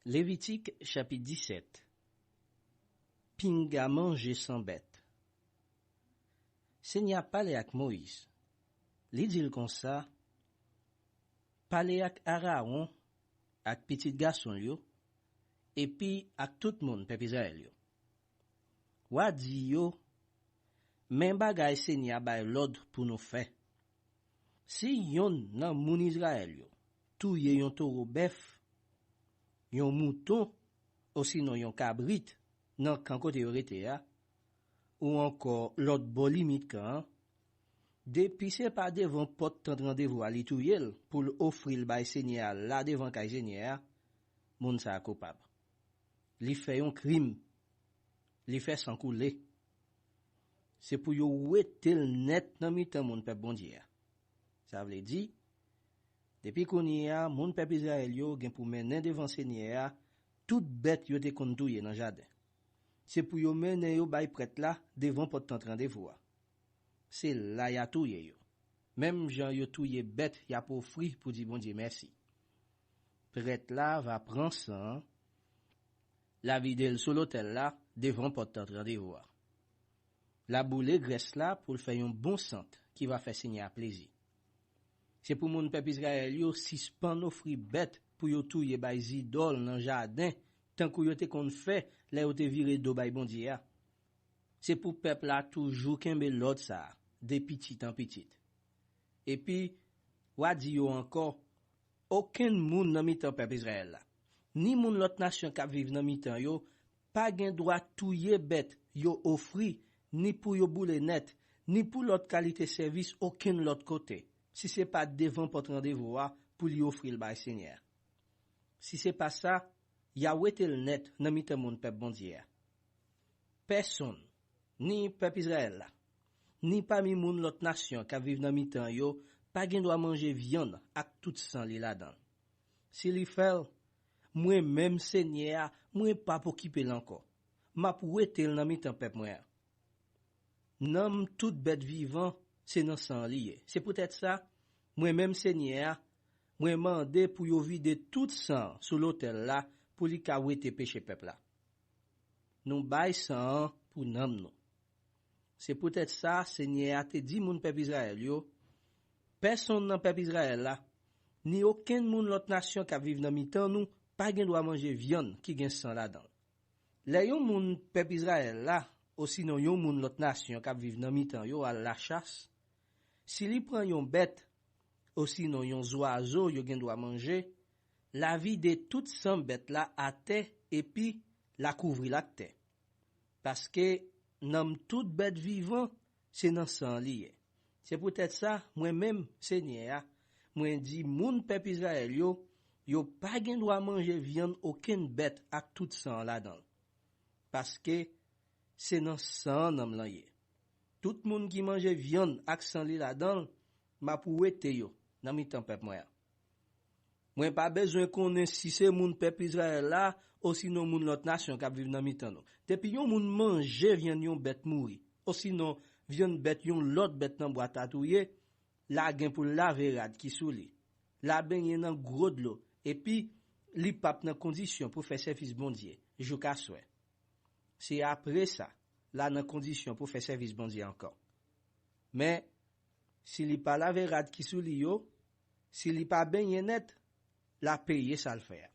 Lévitique chapitre 17. Pinga manger sans bête. Seigneur parle avec Moïse. Li dit comme ça, parle avec Aaron, avec petit garçon yo, et puis avec tout le monde peuple Israël yo. Wa di yo, men bagay Seigneur bay l'ordre pour nous faire. Si yon nan moun Israël yo, touye yon taureau bœuf, yon mouton, ou sinon yon cabrit, nan kan kote yo rete ya, ou encore l'autre bo limite kan, depuis c'est pas devant porte tant rendez-vous à li touyel pour l'offrir le bay Seigneur là devant kay Seigneur, moun sa coupable. Li fait un crime, li fait sans couler. C'est pour yo wetel net nan mitan moun peuple bon Dieu. Ça veut dire depuis qu'on y a moun peuple Israël yo gen pour mener devant Seigneur toute bête yo te kon touye dans jardin. C'est pour yo mener yo bay prêtre là devant porte tant rendez-vous. C'est là ya touye yo. Même Jean yo touye bête ya pour offrir pour dire bon Dieu merci. Prêtre là va prendre sang, la vide sur l'autel là devant porte tant rendez-vous. La boule graisse là pour faire un bon sang qui va faire Seigneur plaisir. C'est pour mon peuple Israël yo suspend offrir bête pour yo touye bay idole dans jardin tant que yo te kon fait là yo te viré do bay bon Dieu. C'est pour peuple là toujours kembe l'autre ça de petit en petit. Et puis wa di yo encore aucun moun nan mitan peuple Israël là ni moun l'autre nation qui vive nan mitan yo pas gen droit touye bête yo offri ni pour yo boule net ni pour l'autre qualité service aucun l'autre côté. Si c'est pas devant porte rendez-vous pour lui offrir le bail Seigneur. Si c'est pas ça, ya wete le net nan mitan moun peuple bon Dieu. Personne, ni peuple Israël là, ni parmi moun l'autre nation qui vive nan mitan yo, pas gen doit manger viande ak tout sang li là-dedans. Si li fait, moi même Seigneur, moi pas pour occuper l'encore. Ma pour wete nan mitan peuple moi. Nam toute bête vivant c'est nan sang lié. C'est peut-être ça, moi-même Seigneur, moi mandé pour yo vider tout sang sur l'autel là pour li ka wete péché peuple là. Nous bay sang pour nam nous. C'est peut-être ça Seigneur te dit moun peuple Israël yo, personne nan peuple Israël là, ni aucun moun l'autre nation qui vive dans mitan nous, pas gen doit manger viande qui gen sang là-dedans. Les yon moun peuple Israël là, aussi non yon moun l'autre nation qui vive dans mitan yo à la chasse. Si li prend yon bête, aussi non yon oiseau yo gen doit manger, la vie de toute sans bête là à terre et puis la couvrir la terre. Parce que nam toute bête vivant, c'est nan sang lié. C'est peut-être ça, moi-même, Seigneur, moi dit moun peuple Israël yo pas gen doit manger viande aucune bête ak tout sang là-dedans. Parce que c'est nan sang nam lan yé. Tout moun qui mange viande ak sang li là-dedans, ma pou wete yo nan mitan peuple moi. Moi pas besoin connait si c'est moun peuple Israël là ou sinon moun l'autre nation qui vive nan mitan nou. Depuis yon moun mange viande yon bête mouri, ou sinon viande bête yon l'autre bête nan boîte à touyer, la gen pour laver rad qui sou li. La ben nan gros de l'eau et puis li pap nan condition pour faire service bon Dieu, jusqu'à souhait. C'est après ça là nan condition pour faire service bon Dieu encore. Mais si li pa laver rad qui sou li yo, si li pa ben net, la payer ça le faire.